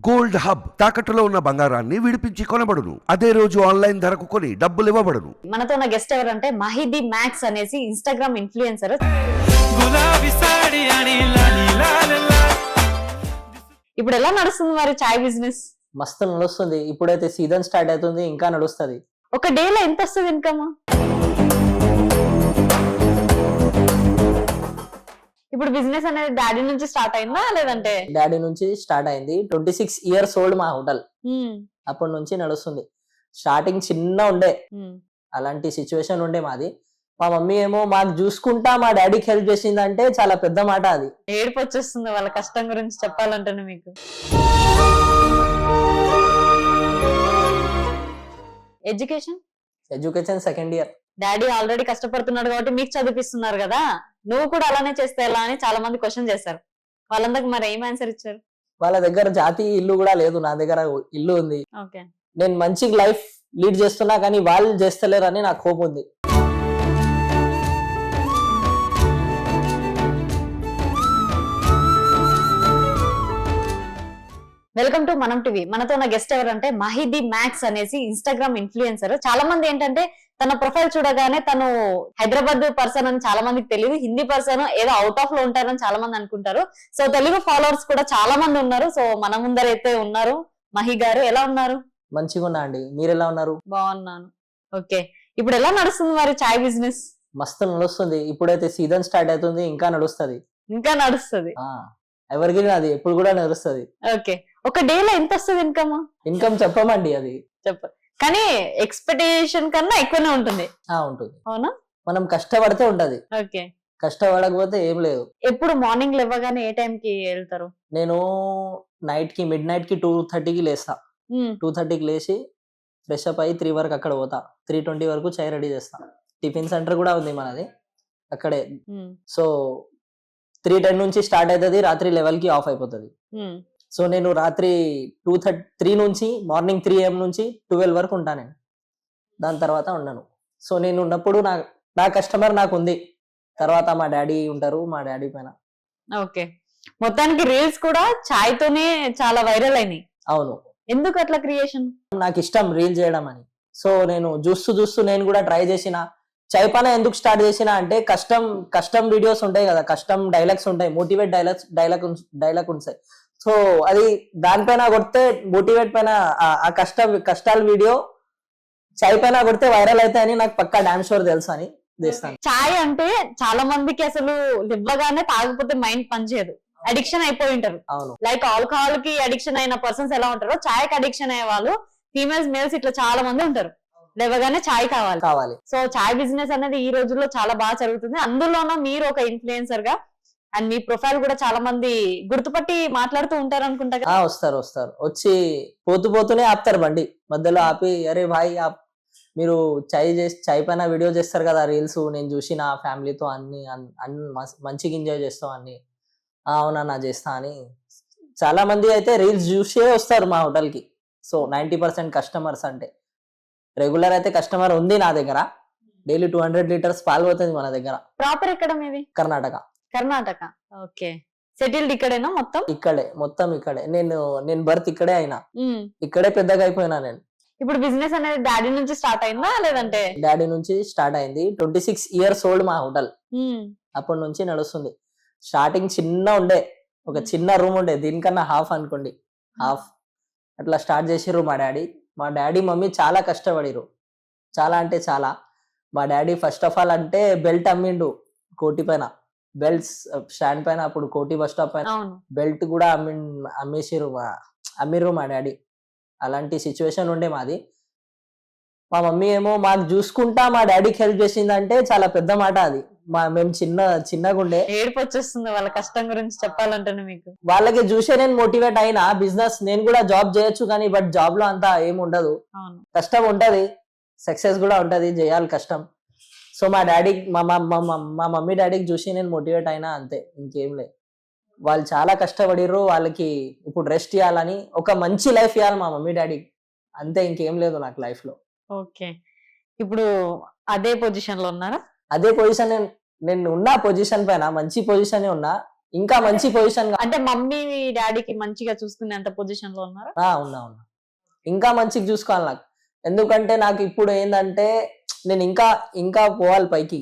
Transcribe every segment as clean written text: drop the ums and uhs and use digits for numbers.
Gold hub తాకట్టులో ఉన్న బంగారాన్ని విడిపించి కొనబడును. అదే రోజు ఆన్లైన్ ధరకు కొని డబ్బులు ఇవ్వబడును. మనతో ఉన్న గెస్ట్ ఎవరంటే మహిది మ్యాక్స్ అనేసి ఇన్స్టాగ్రామ్ ఇన్ఫ్లుయెన్సర్. ఇప్పుడు ఎలా నడుస్తుంది మరి చాయ్ బిజినెస్? మస్తు నడుస్తుంది. ఇప్పుడైతే సీజన్ స్టార్ట్ అవుతుంది, ఇంకా నడుస్తుంది. ఒక డేలో ఎంత వస్తుంది ఇన్కమ్? ఇప్పుడు బిజినెస్ అనేది డాడీ నుంచి స్టార్ట్ అయిందా లేదంటే? డాడీ నుంచి స్టార్ట్ అయింది. 26 years ఓల్డ్ మా హోటల్. అప్పటి నుంచి నడుస్తుంది. స్టార్టింగ్ చిన్న ఉండే, అలాంటి సిచ్యువేషన్ ఉండే మాది. మా మమ్మీ ఏమో మాకు చూసుకుంటా మా డాడీకి హెల్ప్ చేసిందంటే చాలా పెద్ద మాట అది. ఏడుపు వచ్చేస్తుంది వాళ్ళ కష్టం గురించి చెప్పాలంటేనే మీకు. Education second year. Daddy already కష్టపడుతున్నాడు కాబట్టి మీకు చదివిస్తున్నారు కదా, నువ్వు కూడా అలానే చేస్తే ఎలా అని చాలా మంది క్వశ్చన్ చేశారు. వాళ్ళందరికి మరి ఏం ఆన్సర్ ఇచ్చారు? వాళ్ళ దగ్గర జాతీయ ఇల్లు కూడా లేదు, నా దగ్గర ఇల్లు ఉంది. ఓకే, నేను మంచి లైఫ్ లీడ్ చేస్తున్నా కానీ వాళ్ళు చేస్తలేరని నాకు హోప్ ఉంది. వెల్కమ్ టు మనం టీవీ. మనతో ఉన్న గెస్ట్ ఎవరంటే మహిది మ్యాక్స్ అనేసి ఇన్స్టాగ్రామ్ ఇన్ఫ్లుయెన్సర్. చాలా మంది ఏంటంటే తన ప్రొఫైల్ చూడగానే తను హైదరాబాద్ పర్సన్ అని చాలా మందికి తెలియదు, హిందీ పర్సన్ ఏదో అవుట్ ఆఫ్ లో ఉంటారని చాలా మంది అనుకుంటారు. సో తెలుగు ఫాలోవర్స్ కూడా చాలా మంది ఉన్నారు. సో మన ముందరైతే ఉన్నారు మహి గారు. ఎలా ఉన్నారు? మంచిగా ఉన్నా అండి, మీరు ఎలా ఉన్నారు? బాగున్నాను. ఓకే, ఇప్పుడు ఎలా నడుస్తుంది మరి చాయ్ బిజినెస్? మస్తు నడుస్తుంది. ఇప్పుడైతే సీజన్ స్టార్ట్ అవుతుంది, ఇంకా నడుస్తుంది. ఇంకా నడుస్తుంది. ఎవరికి అది ఎప్పుడు కూడా నడుస్తుంది. ఓకే, ఒక డేలో ఎంత వస్తుంది ఇన్కమ్? ఇన్కమ్ చెప్పమండి, అది కానీ ఎక్స్పెక్టేషన్ కన్నా ఎక్కువనే ఉంటుంది. ఉంటుంది. అవునా? మనం కష్టపడితే ఉంటది. ఓకే, కష్టపడకపోతే ఏం లేదు. ఎప్పుడు మార్నింగ్ లేవగానే ఏ టైం కి వెళ్తారు? నేను మిడ్ నైట్ కి 2:30కి లేస్తా. 2:30కి లేచి ఫ్రెష్ అప్ అయ్యి 3 వరకు అక్కడ పోతా. 3:20 వరకు చాయ్ రెడీ చేస్తా. టిఫిన్ సెంటర్ కూడా ఉంది మనది అక్కడే. సో 3:10 నుంచి స్టార్ట్ అవుతుంది, రాత్రి 11కి ఆఫ్ అయిపోతుంది. సో నేను రాత్రి 3 నుంచి మార్నింగ్ 3 AM నుంచి 12 వరకు ఉంటాను నేను. దాని తర్వాత ఉండను. సో నేను ఉన్నప్పుడు నా కస్టమర్ నాకు ఉంది, తర్వాత మా డాడీ ఉంటారు, మా డాడీ పైన. ఓకే, మొత్తానికి రీల్స్ కూడా చాయ్ తోనే చాలా వైరల్ అయినాయి. అవును. ఎందుకు అట్లా క్రియేషన్? నాకు ఇష్టం రీల్ చేయడం అని. సో నేను చూస్తూ నేను కూడా ట్రై చేసిన. చాయ్ పైన ఎందుకు స్టార్ట్ చేసిన అంటే కష్టం వీడియోస్ ఉంటాయి కదా, కష్టం డైలాగ్స్ ఉంటాయి, మోటివేట్ డైలాగ్ ఉంటాయి. సో అది దానిపైన కొడితే మోటివేట్ పైన ఆ కష్టాల వీడియో చాయ్ పైన కొడితే వైరల్ అయితే అని నాకు పక్కా డామ్ షూర్ తెలుసు అని చేస్తాను. చాయ్ అంటే చాలా మందికి అసలు ఇవ్వగానే తాగకపోతే మైండ్ పనిచేయదు, అడిక్షన్ అయిపోయి ఉంటారు. అవును. లైక్ ఆల్కహాల్ కి అడిక్షన్ అయిన పర్సన్స్ ఎలా ఉంటారో చాయ్ కి అడిక్షన్ అయ్యే వాళ్ళు ఫీమేల్స్ మేల్స్ ఇట్లా చాలా మంది ఉంటారు. లేవగానే చాయ్ కావాలి. సో చాయ్ బిజినెస్ అనేది ఈ రోజుల్లో చాలా బాగా జరుగుతుంది. అందులోనూ మీరు ఒక ఇన్ఫ్లుయెన్సర్ గా అండ్ మీ ప్రొఫైల్ కూడా చాలా మంది గుర్తుపట్టి మాట్లాడుతూ ఉంటారు అనుకుంటా. వస్తారు వచ్చి పోతూనే ఆపుతారు బండి మధ్యలో ఆపి, అరే భాయ్ మీరు చాయ్ పైన వీడియో చేస్తారు కదా రీల్స్, నేను చూసి నా ఫ్యామిలీతో అన్ని మంచిగా ఎంజాయ్ చేస్తాం అన్ని. అవునా, నా చేస్తా అని చాలా మంది అయితే రీల్స్ చూసే వస్తారు మా హోటల్ కి. సో 90% కస్టమర్స్ అంటే రెగ్యులర్ అయితే కస్టమర్ ఉంది నా దగ్గర. డైలీ 200 లీటర్స్ పాలు పోతుంది మన దగ్గర. ప్రాపర్ ఎక్కడ మీది? కర్ణాటక. ఓకే, సెటిల్డ్ ఇక్కడేనా? మొత్తం ఇక్కడే. నేను బర్త్ ఇక్కడే అయినా, ఇక్కడే పెద్దగా అయిపోయినా నేను. ఇప్పుడు బిజినెస్ అనేది డాడీ నుంచి స్టార్ట్ అయిందా లేదంటే? డాడీ నుంచి స్టార్ట్ అయింది. 26 years ఓల్డ్ మా హోటల్. అప్పటి నుంచి నడుస్తుంది. స్టార్టింగ్ చిన్న ఉండే, ఒక చిన్న రూమ్ ఉండే, దీనికన్నా హాఫ్ అనుకోండి, హాఫ్ అట్లా స్టార్ట్ చేసిర్రు మా డాడీ మమ్మీ చాలా కష్టపడిరు, చాలా అంటే చాలా. మా డాడీ ఫస్ట్ ఆఫ్ ఆల్ అంటే బెల్ట్ అమ్మిండు కోటి పైన, బెల్ట్స్ స్టాండ్ పైన. అప్పుడు కోటి బస్ స్టాప్ పైన బెల్ట్ కూడా అమ్మిర్రు మా డాడీ. అలాంటి సిచ్యువేషన్ ఉండే మాది. మా మమ్మీ ఏమో మాకు చూసుకుంటా మా డాడీకి హెల్ప్ చేసిందంటే చాలా పెద్ద మాట అది. మేము చిన్నగా ఉండే, ఏడుపు వచ్చేస్తుంది వాళ్ళ కష్టం గురించి చెప్పాలంటేనే మీకు. వాళ్ళకి చూసే నేను మోటివేట్ అయినా. బిజినెస్ నేను కూడా జాబ్ చేయొచ్చు కానీ బట్ జాబ్ లో అంతా ఏమి ఉండదు, కష్టం ఉంటది, సక్సెస్ కూడా ఉంటది, చేయాలి కష్టం. సో మా మమ్మీ డాడీకి చూసి నేను మోటివేట్ అయినా, అంతే, ఇంకేం లేదు. వాళ్ళు చాలా కష్టపడిర్రు, వాళ్ళకి ఇప్పుడు రెస్ట్ ఇవ్వాలని, ఒక మంచి లైఫ్ ఇవ్వాలి మా మమ్మీ డాడీకి, అంతే, ఇంకేం లేదు నాకు లైఫ్ లో. ఓకే, ఇప్పుడు అదే పొజిషన్ లో ఉన్నారా? అదే పొజిషన్, నేను ఉన్న పొజిషన్ పైన మంచి పొజిషన్ ఉన్నా. ఇంకా మంచి పొజిషన్ అంటే మమ్మీ డాడీకి మంచిగా చూసుకునేంత పొజిషన్ లో ఉన్నారు. ఉన్నా ఇంకా మంచిగా చూసుకోవాలి నాకు. ఎందుకంటే నాకు ఇప్పుడు ఏంటంటే నేను ఇంకా ఇంకా పోవాలి పైకి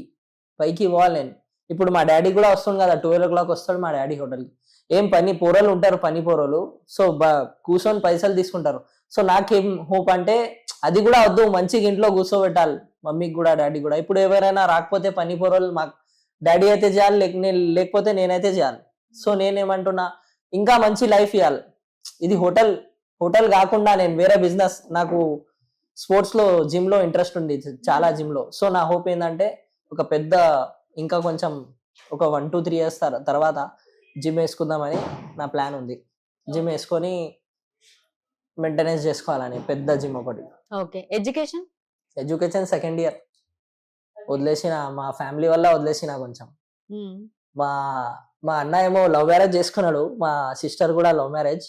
పోవాలి నేను. ఇప్పుడు మా డాడీ కూడా వస్తుంది కదా, 12 o'clock వస్తాడు మా డాడీ హోటల్కి. ఏం పని పోరలు ఉంటారు, పని పోరలు. సో కూర్చొని పైసలు తీసుకుంటారు. సో నాకేం హోప్ అంటే అది కూడా వద్దు, మంచిగా ఇంట్లో కూర్చోబెట్టాలి మమ్మీకి కూడా డాడీ కూడా. ఇప్పుడు ఎవరైనా రాకపోతే పని పోరలు మాకు డాడీ అయితే చేయాలి, లేకపోతే నేనైతే చేయాలి. సో నేనేమంటున్నా, ఇంకా మంచి లైఫ్ ఇవ్వాలి. ఇది హోటల్ కాకుండా నేను వేరే బిజినెస్, నాకు స్పోర్ట్స్ లో జిమ్ లో ఇంట్రెస్ట్ ఉంది చాలా, జిమ్ లో. సో నా హోప్ ఏంటంటే ఒక పెద్ద ఇంకా కొంచెం ఒక 1-2-3 years తర్వాత జిమ్ వేసుకుందామని నా ప్లాన్ ఉంది. జిమ్ వేసుకొని మెయింటెనెన్స్ చేసుకోవాలని పెద్ద జిమ్ ఒకటి. ఓకే. ఎడ్యుకేషన్ 2nd year వదిలేసిన, మా ఫ్యామిలీ వల్ల వదిలేసిన కొంచెం. మా మా అన్న ఏమో లవ్ మ్యారేజ్ చేసుకున్నాడు, మా సిస్టర్ కూడా లవ్ మ్యారేజ్.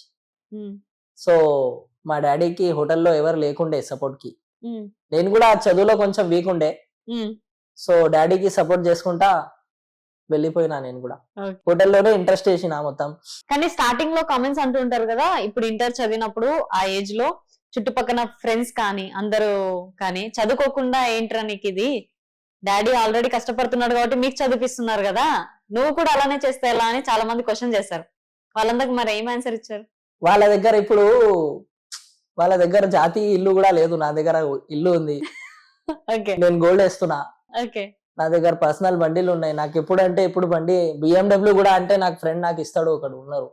సో మా డాడీకి హోటల్లో ఎవరు లేకుండే సపోర్ట్ కి. నేను కూడా చదువులో కొంచెం వీక్ ఉండే. సో డాడీకి సపోర్ట్ చేసుకుంటా వెళ్ళిపోయినా నేను కూడా. హోటల్లోనే ఇంట్రెస్ట్ వేసిన మొత్తం. కానీ స్టార్టింగ్ లో కామెంట్స్ అంటూ ఉంటారు కదా, ఇప్పుడు ఇంటర్ చదివినప్పుడు ఆ ఏజ్ లో చుట్టుపక్కల ఫ్రెండ్స్ కానీ అందరూ కానీ చదువుకోకుండా ఏంట్రా నీకు ఇది, డాడీ ఆల్రెడీ కష్టపడుతున్నాడు కాబట్టి మీకు చదివిస్తున్నారు కదా, నువ్వు కూడా అలానే చేస్తే ఎలా అని చాలా మంది క్వశ్చన్ చేస్తారు. వాళ్ళందరికి మరి ఏం ఆన్సర్ ఇచ్చారు? వాళ్ళ దగ్గర జాతి ఇల్లు కూడా లేదు, నా దగ్గర ఇల్లు ఉంది. నేను గోల్డ్ వేస్తున్నా. నా దగ్గర పర్సనల్ బండిలు ఉన్నాయి. నాకు ఎప్పుడంటే ఇప్పుడు బండి BMW కూడా అంటే నాకు ఫ్రెండ్ నాకు ఇస్తాడు ఒకడు ఉన్నారు.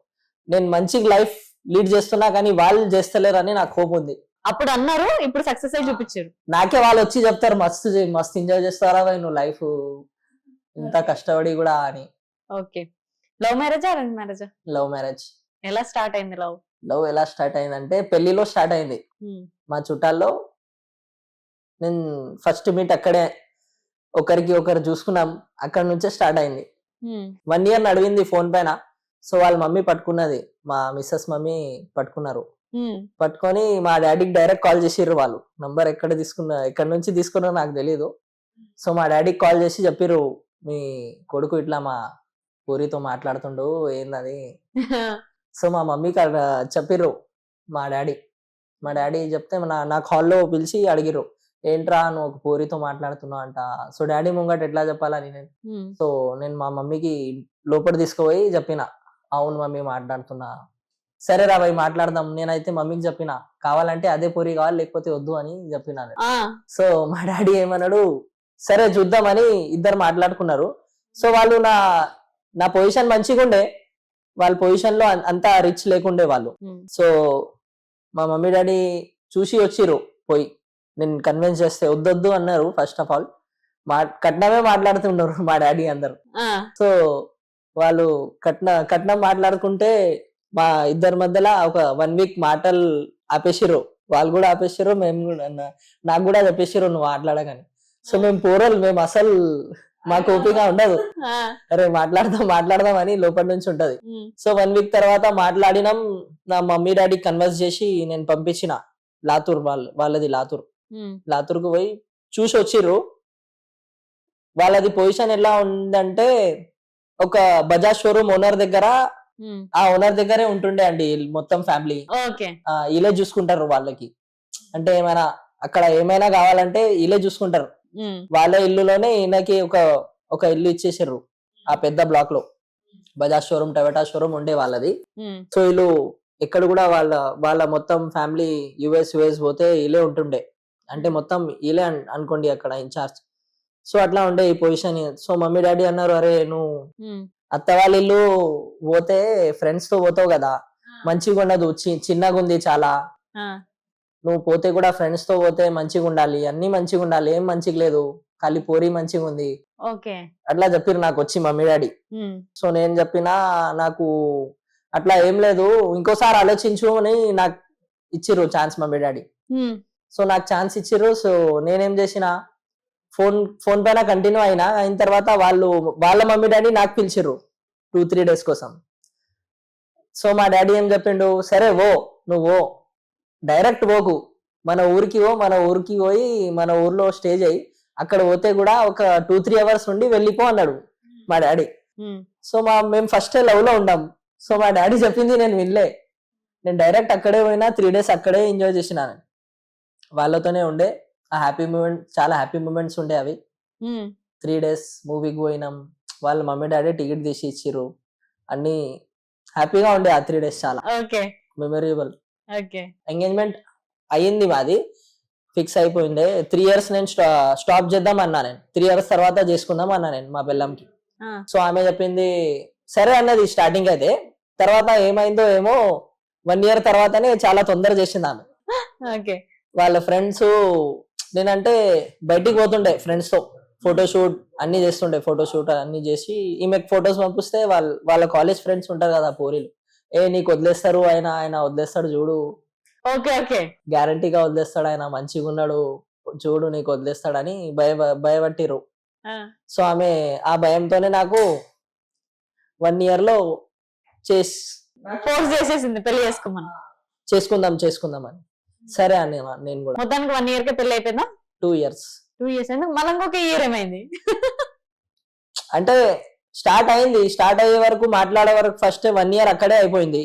నేను మంచి లైఫ్ లీడ్ చేస్తున్నా, కానీ వాళ్ళు చేస్తలేరు అని నాకు హోప్ ఉంది. అప్పుడు అన్నారు, ఇప్పుడు సక్సెస్ అయి చూపించారు. నాకే వాళ్ళు వచ్చి చెప్తారు, మస్తు ఎంజాయ్ చేస్తారా నువ్వు లైఫ్ ఇంత కష్టపడి కూడా అని. ఓకే. లవ్ మ్యారేజా అరేంజ్ మ్యారేజా? Love marriage. ఎలా స్టార్ట్ అయింది లవ్ ఎలా స్టార్ట్ అయిందంటే పెళ్లిలో స్టార్ట్ అయింది. మా చుట్టాల్లో నేను ఫస్ట్ మీట్ అక్కడే, ఒకరికి ఒకరు చూసుకున్నాం, అక్కడ నుంచే స్టార్ట్ అయింది. 1 year నడివింది ఫోన్ పైన. సో వాళ్ళ మమ్మీ పట్టుకున్నది, మా మిస్సెస్ మమ్మీ పట్టుకున్నారు. పట్టుకొని మా డాడీకి డైరెక్ట్ కాల్ చేసిర్రు. వాళ్ళు నంబర్ ఎక్కడ నుంచి తీసుకున్నారో నాకు తెలీదు. సో మా డాడీకి కాల్ చేసి చెప్పిర్రు, మీ కొడుకు ఇట్లా మా పూరితో మాట్లాడుతుండు ఏందని. సో మా మమ్మీకి చెప్పిర్రు మా డాడీ చెప్తే నాకు హాల్లో పిలిచి అడిగిర్రు, ఏంట్రా నువ్వు ఒక పూరితో మాట్లాడుతున్నావు అంట. సో డాడీ ముంగట ఎట్లా చెప్పాలని నేను. సో నేను మా మమ్మీకి లోపల తీసుకుపోయి చెప్పిన, అవును మమ్మీ మాట్లాడుతున్నా. సరే రా భయ్ మాట్లాడదాం. నేనైతే మమ్మీకి చెప్పిన, కావాలంటే అదే పూరి కావాలి లేకపోతే వద్దు అని చెప్పిన. సో మా డాడీ ఏమన్నాడు, సరే చూద్దామని ఇద్దరు మాట్లాడుకున్నారు. సో వాళ్ళు నా పొజిషన్ మంచిగా ఉండే, వాళ్ళ పొజిషన్ లో అంత రిచ్ లేకుండే వాళ్ళు. సో మా మమ్మీ డాడీ చూసి వచ్చిర్రు, పోయి నేను కన్విన్స్ చేస్తే వద్దొద్దు అన్నారు. ఫస్ట్ ఆఫ్ ఆల్ కట్నమే మాట్లాడుతున్నారు మా డాడీ అందరు. సో వాళ్ళు కట్నం మాట్లాడుకుంటే మా ఇద్దరి మధ్యలో ఒక 1 week మాటలు ఆపేసిర్రు. వాళ్ళు కూడా ఆపేసిర్రు, మేము కూడా నాకు కూడా చెప్పేసిర్రు నువ్వు మాట్లాడగాని. సో మేము పోరలు, మేము అసలు మాకు ఓపిక ఉండదు, అరే మాట్లాడదాం అని లోపల నుంచి ఉంటది. సో 1 week తర్వాత మాట్లాడినాం. నా మమ్మీ డాడీ కన్వర్స్ చేసి నేను పంపించిన లాతూర్, వాళ్ళది లాతూర్కు పోయి చూసి వచ్చిర్రు. వాళ్ళది పొజిషన్ ఎలా ఉందంటే, ఒక బజాజ్ షోరూమ్ ఓనర్ దగ్గర, ఆ ఓనర్ దగ్గరే ఉంటుండే అండి మొత్తం ఫ్యామిలీ. వీళ్ళే చూసుకుంటారు వాళ్ళకి, అంటే ఏమైనా అక్కడ ఏమైనా కావాలంటే వీళ్ళే చూసుకుంటారు. వాళ్ళ ఇల్లులోనే ఈయనకి ఒక ఇల్లు ఇచ్చేసారు ఆ పెద్ద బ్లాక్ లో. బజాజ్ షోరూమ్, టొయోటా షోరూమ్ ఉండే వాళ్ళది. సో వీళ్ళు ఎక్కడ కూడా వాళ్ళ మొత్తం ఫ్యామిలీ యుఎస్ పోతే వీళ్ళే ఉంటుండే, అంటే మొత్తం వీళ్ళే అనుకోండి అక్కడ ఇన్ఛార్జ్. సో అట్లా ఉండే ఈ పొజిషన్. సో మమ్మీ డాడీ అన్నారు, అరే నువ్వు అత్త వాళ్ళ ఇల్లు పోతే ఫ్రెండ్స్ తో పోతావు కదా, మంచిగా ఉండదు, చిన్నగా ఉంది చాలా, నువ్వు పోతే కూడా ఫ్రెండ్స్ తో పోతే మంచిగా ఉండాలి, అన్ని మంచిగా ఉండాలి, ఏం మంచిగా లేదు, ఖాళీ పోరి మంచిగా ఉంది అట్లా చెప్పిరు నాకు వచ్చి మమ్మీ డాడీ. సో నేను చెప్పినా, నాకు అట్లా ఏం లేదు, ఇంకోసారి ఆలోచించు అని నాకు ఇచ్చిర్రు ఛాన్స్ మమ్మీ డాడీ. సో నాకు ఛాన్స్ ఇచ్చిర్రు. సో నేనేం చేసిన, ఫోన్ పైన కంటిన్యూ అయిన తర్వాత వాళ్ళ మమ్మీ డాడీ నాకు పిలిచిర్రు 2-3 days కోసం. సో మా డాడీ ఏం చెప్పిండు, సరే నువ్వు డైరెక్ట్ పోకు, మన ఊరికి పోయి మన ఊర్లో స్టే చేయి, అక్కడ పోతే కూడా ఒక 2-3 hours ఉండి వెళ్ళిపో అన్నాడు మా డాడీ. సో మేము ఫస్ట్ లవ్ లో ఉండాం. సో మా డాడీ చెప్పింది నేను వినలే. నేను డైరెక్ట్ అక్కడే పోయినా 3 days అక్కడే ఎంజాయ్ చేసినాను. వాళ్ళతోనే ఉండే ఆ హ్యాపీ మూమెంట్, చాలా హ్యాపీ మూమెంట్స్ ఉండే అవి. 3 days మూవీకి పోయినాం. వాళ్ళ మమ్మీ డాడీ టికెట్ తీసి ఇచ్చిర్రు. అన్ని హ్యాపీగా ఉండే ఆ 3 days, చాలా మెమొరబుల్. ఎంగేజ్మెంట్ అయ్యింది మాది, ఫిక్స్ అయిపోయింది. 3 years నేను స్టాప్ చేద్దాం అన్నా. నేను 3 years తర్వాత చేసుకుందాం అన్నా నేను మా బెల్లంకి. సో ఆమె చెప్పింది సరే అన్నది స్టార్టింగ్ అయితే. తర్వాత ఏమైందో ఏమో 1 year తర్వాతనే చాలా తొందర చేసింది ఆమె. వాళ్ళ ఫ్రెండ్స్, నేనంటే బయటికి పోతుండే ఫ్రెండ్స్ తో, ఫోటోషూట్ అన్ని చేస్తుండే. ఫోటోషూట్ అన్ని చేసి ఈమెకు ఫొటోస్ పంపిస్తే వాళ్ళ కాలేజ్ ఫ్రెండ్స్ ఉంటారు కదా పోరీలు, నీకు వదిలేస్తారు, ఆయన వదిలేస్తాడు చూడు, గ్యారంటీగా వదిలేస్తాడు, ఆయన మంచిగా ఉన్నాడు చూడు, నీకు వదిలేస్తాడని భయపట్టిరు. సో ఆమె ఆ భయంతోనే నాకు 1 year లో ఫోర్స్ చేసేసింది పెళ్లి చేసుకుందాం అని. సరే అని నేను కూడా. మొత్తానికి 1 year కే పెళ్లి అయిపోయిందా? 2 years. 2 years ఎందుకు మళ్ళీ ఇంకొక ఇయర్ ఏమైంది? అంటే స్టార్ట్ అయ్యే వరకు మాట్లాడే వరకు ఫస్ట్ 1 year అక్కడే అయిపోయింది.